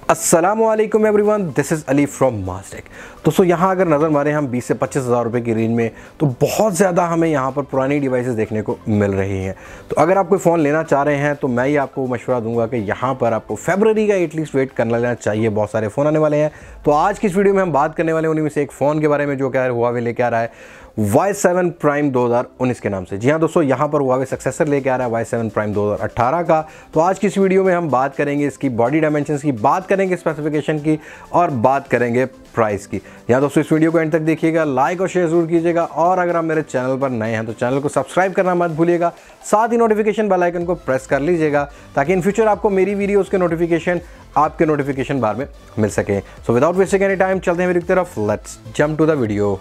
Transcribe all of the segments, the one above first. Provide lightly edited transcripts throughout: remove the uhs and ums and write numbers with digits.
अस्सलामुअलैकुम everyone, this is Ali from Mastek. दोस्तों यहाँ अगर नज़र मारें हम 20 से 25 हज़ार रुपये की रेंज में, तो बहुत ज़्यादा हमें यहाँ पर पुरानी डिवाइसेस देखने को मिल रही हैं। तो अगर आप कोई फ़ोन लेना चाह रहे हैं तो मैं ही आपको मशवरा दूंगा कि यहाँ पर आपको फरवरी का एटलीस्ट वेट करना लेना चाहिए। बहुत सारे फ़ोन आने वाले हैं। तो आज की इस वीडियो में हम बात करने वाले हैं उन्हीं में से एक फ़ोन के बारे में जो क्या हुआवे लेके आ रहा है Y7 Prime 2019 के नाम से। जी हाँ दोस्तों, यहाँ पर हुआवे सक्सेसर लेके आ रहा है Y7 Prime 2018 का। तो आज की इस वीडियो में हम बात करेंगे इसकी बॉडी डायमेंशंस की, बात करेंगे स्पेसिफिकेशन की और बात करेंगे प्राइस की। यहाँ दोस्तों इस वीडियो को एंड तक देखिएगा, लाइक और शेयर जरूर कीजिएगा और अगर आप मेरे चैनल पर नए हैं तो चैनल को सब्सक्राइब करना मत भूलिएगा। साथ ही नोटिफिकेशन बेल आइकन को प्रेस कर लीजिएगा ताकि इन फ्यूचर आपको मेरी वीडियोज़ के नोटिफिकेशन आपके नोटिफिकेशन बार में मिल सके। So without wasting any time चलते हैं मेरी तरफ, let's jump to the video.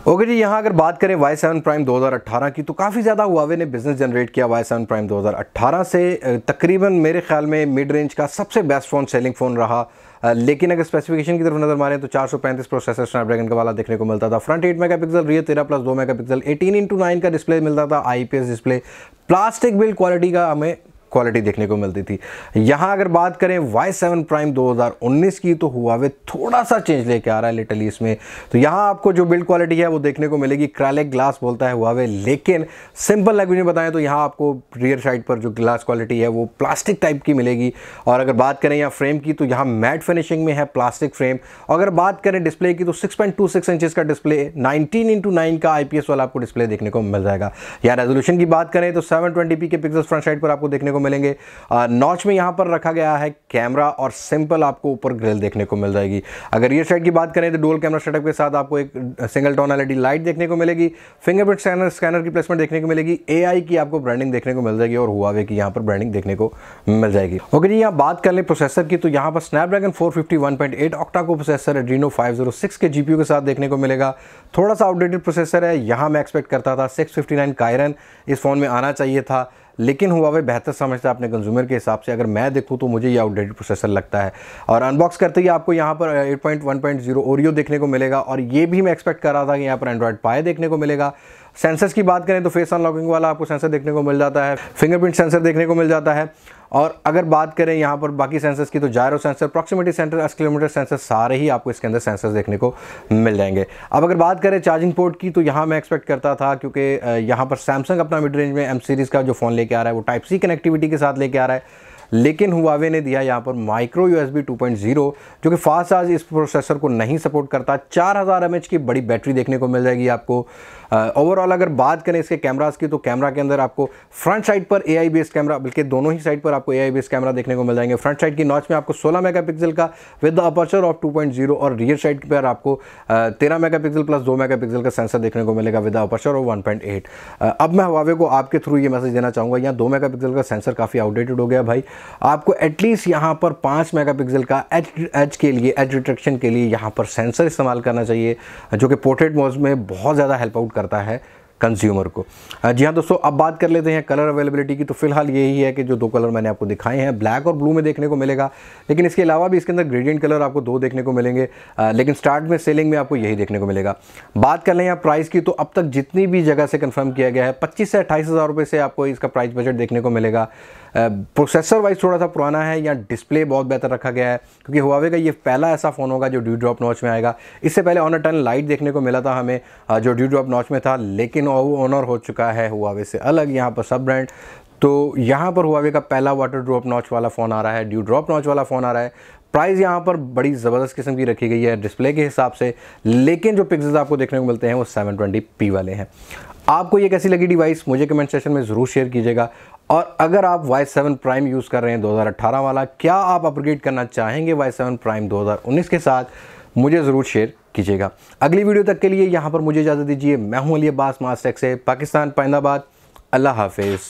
Okay ji, यहाँ अगर बात करें Y7 Prime 2018 की तो काफ़ी ज़्यादा हुआवे ने बिज़नेस जनरेट किया Y7 Prime 2018 से। तकरीबन मेरे ख्याल में मिड रेंज का सबसे बेस्ट फ़ोन, सेलिंग फ़ोन रहा। लेकिन अगर स्पेसिफिकेशन की तरफ नज़र मारें तो 435 प्रोसेसर स्नैपड्रैगन का वाला देखने को मिलता था। फ्रंट 8 मेगापिक्सल, रियर 13+2 मेगापिक्सल, 18:9 का डिस्प्ले मिलता था, IPS display, plastic build quality का हमें क्वालिटी देखने को मिलती थी। यहाँ अगर बात करें Y7 Prime 2019 की तो हुआवे थोड़ा सा चेंज लेके आ रहा है लिटरली इसमें। तो यहाँ आपको जो बिल्ड क्वालिटी है वो देखने को मिलेगी, क्रैलिक ग्लास बोलता है हुआवे, लेकिन सिंपल लैंग्वेज में बताएं तो यहाँ आपको रियर साइड पर जो ग्लास क्वालिटी है वो प्लास्टिक टाइप की मिलेगी। और अगर बात करें यहाँ फ्रेम की तो यहाँ मैट फिनिशिंग में है प्लास्टिक फ्रेम। अगर बात करें डिस्प्ले की तो 6.26 इंचेस का डिस्प्ले, 19:9 का IPS वाला आपको डिस्प्ले देखने को मिल जाएगा। यहाँ रेजोल्यूशन की बात करें तो 720p के पिक्सल फ्रंट साइड पर आपको देखने को मिलेंगे। नॉच में यहां पर रखा गया है कैमरा और सिंपल आपको ऊपर ग्रिल देखने को मिल जाएगी। अगर रियर साइड की बात करें तो डुअल कैमरा सेटअप के साथ आपको एक सिंगल टोन LED लाइट देखने को मिलेगी। फिंगरप्रिंट स्कैनर की प्लेसमेंट देखने को मिलेगी। AI की आपको ब्रांडिंग देखने को मिल जाएगी और हुआवे की यहां पर ब्रांडिंग देखने को मिल जाएगी। ओके जी, यहां बात कर लें प्रोसेसर की तो यहां पर स्नैपड्रैगन 450 1.8 ऑक्टा को प्रोसेसर एड्रीनो 506 के GPU के साथ देखने को मिलेगा। थोड़ा सा आउटडेटेड प्रोसेसर है। यहां मैं एक्सपेक्ट करता था 659 कायरन इस फोन में आना चाहिए था, लेकिन हुआवे बेहतर समझता है अपने कंज्यूमर के हिसाब से। अगर मैं देखूं तो मुझे ये आउटडेटेड प्रोसेसर लगता है। और अनबॉक्स करते ही आपको यहाँ पर 8.1.0 ओरियो देखने को मिलेगा और ये भी मैं एक्सपेक्ट कर रहा था कि यहाँ पर एंड्रॉयड पाई देखने को मिलेगा। सेंसर्स की बात करें तो फेस अनलॉकिंग वाला आपको सेंसर देखने को मिल जाता है, फिंगरप्रिंट सेंसर देखने को मिल जाता है। और अगर बात करें यहाँ पर बाकी सेंसर्स की तो gyro sensor, proximity sensor, accelerometer sensor, सारे ही आपको इसके अंदर सेंसर्स देखने को मिल जाएंगे। अब अगर बात करें चार्जिंग पोर्ट की तो यहाँ मैं एक्सपेक्ट करता था, क्योंकि यहाँ पर सैमसंग अपना मिड रेंज में M सीरीज़ का जो फ़ोन लेके आ रहा है वो टाइप C कनेक्टिविटी के साथ लेके आ रहा है, लेकिन हुआवे ने दिया यहाँ पर माइक्रो USB 2.0 जो कि फास्ट चार्ज इस प्रोसेसर को नहीं सपोर्ट करता। 4000 mAh की बड़ी बैटरी देखने को मिल जाएगी आपको। ओवरऑल अगर बात करें इसके कैमरास की तो कैमरा के अंदर आपको फ्रंट साइड पर AI बेस्ड कैमरा, बल्कि दोनों ही साइड पर आपको AI बेस्ड कैमरा देखने को मिल जाएंगे। फ्रंट साइड की नॉच में आपको 16 मेगापिक्सल का विद द अपर्चर ऑफ 2.0 और रियर साइड पर आपको 13 मेगापिक्सल प्लस 2 मेगापिक्सल का सेंसर देखने को मिलेगा विद द अपर्चर ऑफ 1.8। अब मैं हुआवे को आपके थ्रू ये मैसेज देना चाहूँगा, यहाँ 2 मेगापिक्सल का सेंसर काफ़ी आउटडेटेड हो गया भाई। आपको एटलीस्ट यहाँ पर 5 मेगापिक्सल का एज के लिए, एज डिटेक्शन के लिए यहाँ पर सेंसर इस्तेमाल करना चाहिए, जो कि पोर्ट्रेट मोड में बहुत ज़्यादा हेल्प आउट करता है कंज्यूमर को। जी हाँ दोस्तों, अब बात कर लेते हैं कलर अवेलेबिलिटी की। तो फिलहाल यही है कि जो दो कलर मैंने आपको दिखाए हैं, ब्लैक और ब्लू में देखने को मिलेगा, लेकिन इसके अलावा भी इसके अंदर ग्रेडियंट कलर आपको 2 देखने को मिलेंगे, लेकिन स्टार्ट में सेलिंग में आपको यही देखने को मिलेगा। बात कर लें यहाँ प्राइस की तो अब तक जितनी भी जगह से कंफर्म किया गया है 25 से 28 हज़ार रुपये से आपको इसका प्राइस बजट देखने को मिलेगा। प्रोसेसर वाइज थोड़ा सा पुराना है, या डिस्प्ले बहुत बेहतर रखा गया है, क्योंकि हुआवे का ये पहला ऐसा फ़ोन होगा जो ड्यू ड्रॉप नॉच में आएगा। इससे पहले ऑनर 10 लाइट देखने को मिला था हमें जो ड्यू ड्रॉप नॉच में था, लेकिन ऑनर हो चुका है हुआवे से अलग, यहाँ पर सब ब्रांड। तो यहाँ पर हुआवे का पहला वाटर ड्रॉप नॉच वाला फ़ोन आ रहा है, ड्यू ड्रॉप नॉच वाला फ़ोन आ रहा है। प्राइस यहाँ पर बड़ी ज़बरदस्त किस्म की रखी गई है डिस्प्ले के हिसाब से, लेकिन जो पिक्सल्स आपको देखने को मिलते हैं वो 720p वाले हैं। आपको ये कैसी लगी डिवाइस मुझे कमेंट सेक्शन में ज़रूर शेयर कीजिएगा। और अगर आप Y7 Prime यूज़ कर रहे हैं 2018 वाला, क्या आप अपग्रेड करना चाहेंगे Y7 Prime 2019 के साथ, मुझे ज़रूर शेयर कीजिएगा। अगली वीडियो तक के लिए यहाँ पर मुझे इजाज़त दीजिए। मैं हूँ अली अब्बास मास्टेक से, पाकिस्तान, पाइंदाबाद। अल्लाह हाफिज़।